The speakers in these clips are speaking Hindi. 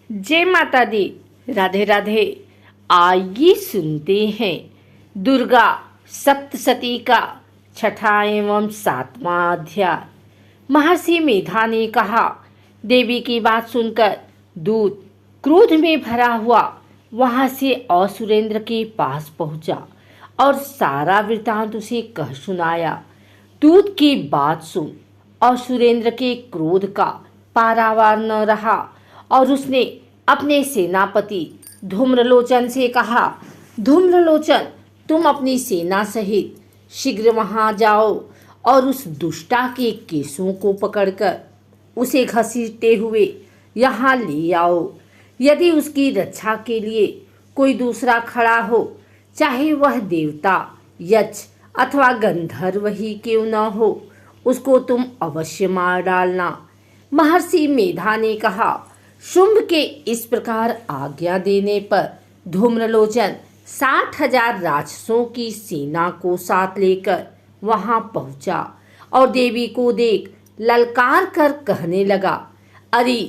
जय माता दी। राधे राधे। आइए सुनते हैं दुर्गा सप्तशती का छठा एवं सातवां अध्याय। महर्षि मेधा ने कहा, देवी की बात सुनकर दूत क्रोध में भरा हुआ वहां से असुरेंद्र के पास पहुंचा और सारा वृतांत उसे कह सुनाया। दूत की बात सुन असुरेंद्र के क्रोध का पारावार न रहा और उसने अपने सेनापति धूम्रलोचन से कहा, धूम्रलोचन, तुम अपनी सेना सहित शीघ्र वहां जाओ और उस दुष्टा के केसों को पकड़कर उसे घसीटते हुए यहाँ ले आओ। यदि उसकी रक्षा के लिए कोई दूसरा खड़ा हो, चाहे वह देवता, यक्ष अथवा गंधर्व ही क्यों न हो, उसको तुम अवश्य मार डालना। महर्षि मेधा ने कहा। शुंभ के इस प्रकार आज्ञा देने पर धूम्रलोचन 60,000 राक्षसों की सेना को साथ लेकर वहां पहुंचा और देवी को देख ललकार कर कहने लगा, अरे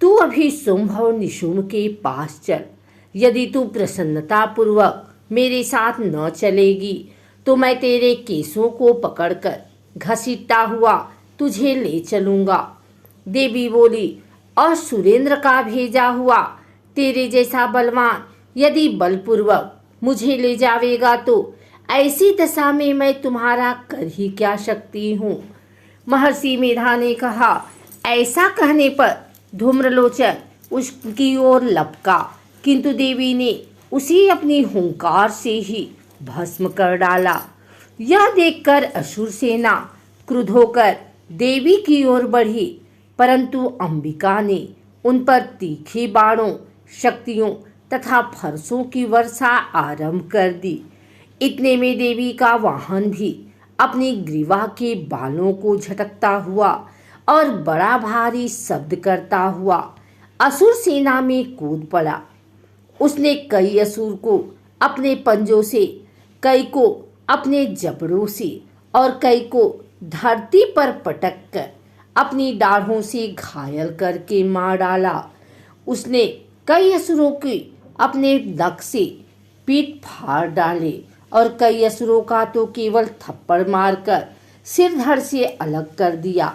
तू अभी शुंभ और निशुंभ के पास चल। यदि तू प्रसन्नता पूर्वक मेरे साथ न चलेगी तो मैं तेरे केसों को पकड़कर घसीटता हुआ तुझे ले चलूंगा। देवी बोली, और सुरेंद्र का भेजा हुआ तेरे जैसा बलवान यदि बलपूर्वक मुझे ले जावेगा तो ऐसी दशा में मैं तुम्हारा कर ही क्या सकती हूँ। महर्षि मेधा ने कहा। ऐसा कहने पर धूम्रलोचन उसकी ओर लपका, किंतु देवी ने उसे अपनी हुंकार से ही भस्म कर डाला। यह देखकर असुर सेना क्रुद्ध होकर देवी की ओर बढ़ी, परंतु अंबिका ने उन पर तीखे बाणों, शक्तियों तथा फरसों की वर्षा आरंभ कर दी। इतने में देवी का वाहन भी अपनी ग्रीवा के बालों को झटकता हुआ और बड़ा भारी शब्द करता हुआ असुर सेना में कूद पड़ा। उसने कई असुर को अपने पंजों से, कई को अपने जबड़ों से और कई को धरती पर पटक कर अपनी डाढ़ों से घायल करके मार डाला। उसने कई असुरों की अपने नख से पीठ फाड़ डाले और कई असुरों का तो केवल थप्पड़ मारकर सिर धड़ से अलग कर दिया।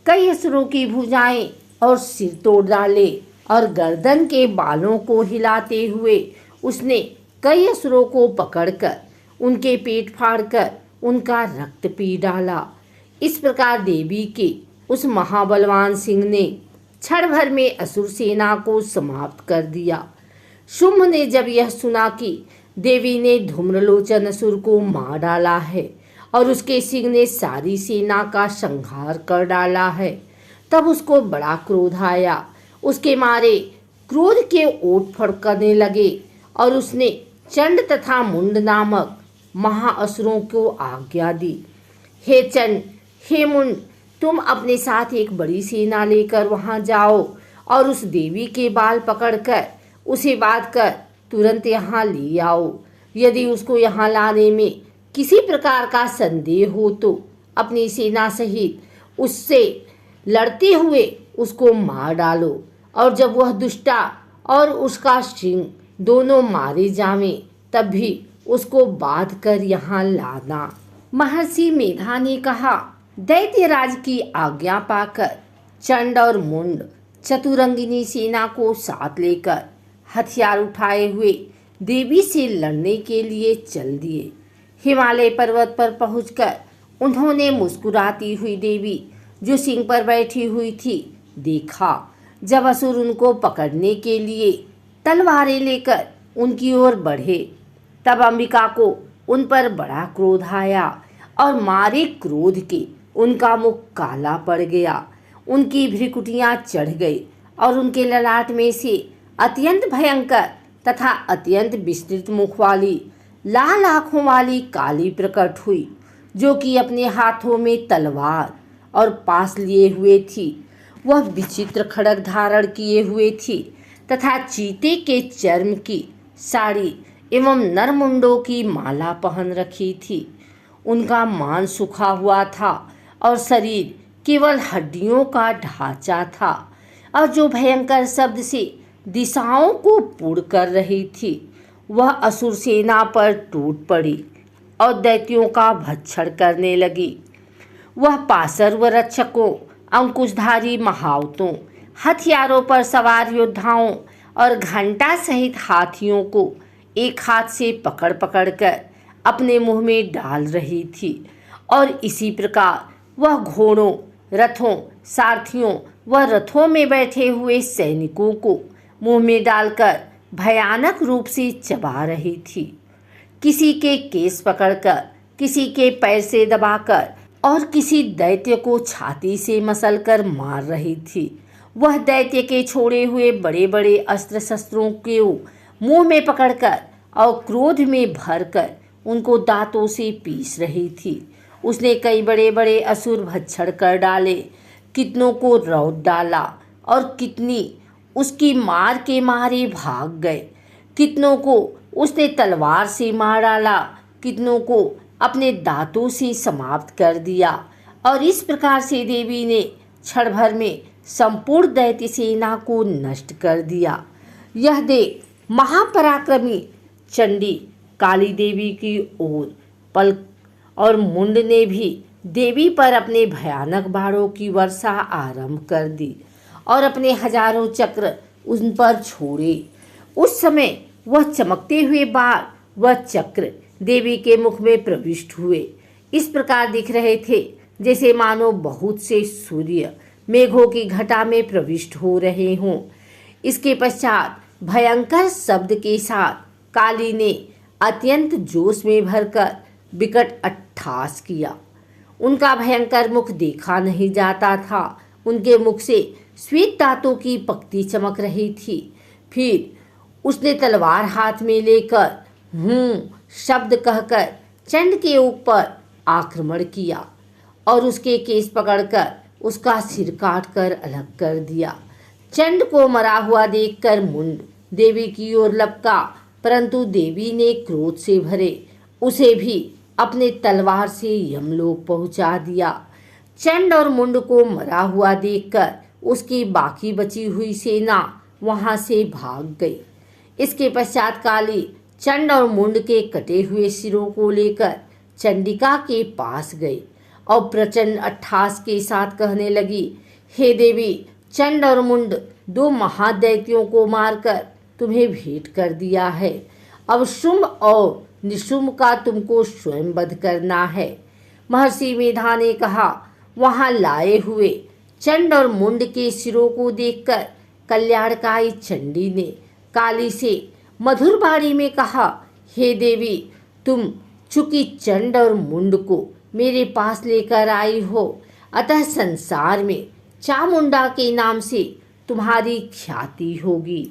कई असुरों की भुजाएं और सिर तोड़ डाले और गर्दन के बालों को हिलाते हुए उसने कई असुरों को पकड़कर उनके पेट फाड़कर उनका रक्त पी डाला। इस प्रकार देवी के उस महाबलवान सिंह ने क्षण भर में असुर सेना को समाप्त कर दिया। शुंभ ने जब यह सुना कि देवी ने धूम्रलोचन असुर को मार डाला है और उसके सिंह ने सारी सेना का संहार कर डाला है, तब उसको बड़ा क्रोध आया। उसके मारे क्रोध के ओठ फड़कने लगे और उसने चंड तथा मुंड नामक महाअसुरों को आज्ञा दी, हे चंड, हे मुंड, तुम अपने साथ एक बड़ी सेना लेकर वहां जाओ और उस देवी के बाल पकड़कर उसे बांध कर तुरंत यहाँ ले आओ। यदि उसको यहाँ लाने में किसी प्रकार का संदेह हो तो अपनी सेना सहित उससे लड़ते हुए उसको मार डालो, और जब वह दुष्टा और उसका सिंह दोनों मारे जावें तब भी उसको बांध कर यहाँ लाना। महर्षि मेधा ने कहा। दैत्यराज की आज्ञा पाकर चंड और मुंड चतुरंगिनी सेना को साथ लेकर हथियार उठाए हुए देवी से लड़ने के लिए चल दिए। हिमालय पर्वत पर पहुंचकर उन्होंने मुस्कुराती हुई देवी जो सिंह पर बैठी हुई थी देखा। जब असुर उनको पकड़ने के लिए तलवारें लेकर उनकी ओर बढ़े तब अंबिका को उन पर बड़ा क्रोध आया और मारे क्रोध के उनका मुख काला पड़ गया, उनकी भ्रिकुटियां चढ़ गई और उनके ललाट में से अत्यंत भयंकर तथा अत्यंत विस्तृत मुख वाली लाल आंखों वाली काली प्रकट हुई, जो कि अपने हाथों में तलवार और पास लिए हुए थी। वह विचित्र खड्ग धारण किए हुए थी तथा चीते के चर्म की साड़ी एवं नरमुंडों की माला पहन रखी थी। उनका मांस सूखा हुआ था और शरीर केवल हड्डियों का ढांचा था, और जो भयंकर शब्द से दिशाओं को पूर्ण कर रही थी। वह असुर सेना पर टूट पड़ी और दैत्यों का भक्षण करने लगी। वह पाशर्व रक्षकों, अंकुशधारी महावतों, हथियारों पर सवार योद्धाओं और घंटा सहित हाथियों को एक हाथ से पकड़ पकड़ कर अपने मुंह में डाल रही थी और इसी प्रकार वह घोड़ों, रथों, सारथियों व रथों में बैठे हुए सैनिकों को मुंह में डालकर भयानक रूप से चबा रही थी। किसी के केस पकड़कर, किसी के पैर से दबाकर और किसी दैत्य को छाती से मसलकर मार रही थी। वह दैत्य के छोड़े हुए बड़े बड़े अस्त्र शस्त्रों के मुंह में पकड़कर और क्रोध में भरकर उनको दांतों से पीस रही थी। उसने कई बड़े बड़े असुर भक्षण कर डाले, कितनों को रौंद डाला और कितनी उसकी मार के मारे भाग गए। कितनों को उसने तलवार से मार डाला, कितनों को अपने दांतों से समाप्त कर दिया। और इस प्रकार से देवी ने क्षण भर में संपूर्ण दैत्य सेना को नष्ट कर दिया। यह देख महापराक्रमी चंडी काली देवी की ओर पलक और मुंड ने भी देवी पर अपने भयानक बाणों की वर्षा आरंभ कर दी और अपने हजारों चक्र उन पर छोड़े। उस समय वह चमकते हुए बाण व चक्र देवी के मुख में प्रविष्ट हुए। इस प्रकार दिख रहे थे जैसे मानो बहुत से सूर्य मेघों की घटा में प्रविष्ट हो रहे हों। इसके पश्चात भयंकर शब्द के साथ काली ने अत्यंत जोश में भरकर विकट अट्टहास किया। उनका भयंकर मुख देखा नहीं जाता था। उनके मुख से श्वेत दांतों की पक्ति चमक रही थी। फिर उसने तलवार हाथ में लेकर शब्द कहकर चंड के ऊपर आक्रमण किया और उसके केस पकड़कर उसका सिर काटकर अलग कर दिया। चंड को मरा हुआ देखकर मुंड देवी की ओर लपका, परंतु देवी ने क्रोध से भरे उसे भी अपने तलवार से यमलोक पहुंचा दिया। चंड और मुंड को मरा हुआ देखकर उसकी बाकी बची हुई सेना वहां से भाग गई। इसके पश्चात काली चंड और मुंड के कटे हुए सिरों को लेकर चंडिका के पास गई और प्रचंड अट्टहास के साथ कहने लगी, हे देवी, चंड और मुंड दो महादैत्यों को मारकर तुम्हें भेंट कर दिया है। अब शुंभ और निशुंभ का तुमको स्वयं वध करना है। महर्षि मेधा ने कहा, वहां लाए हुए चंड और मुंड के सिरों को देखकर कल्याणकाई चंडी ने काली से मधुर वाणी में कहा, हे देवी, तुम चूंकि चंड और मुंड को मेरे पास लेकर आई हो, अतः संसार में चामुंडा के नाम से तुम्हारी ख्याति होगी।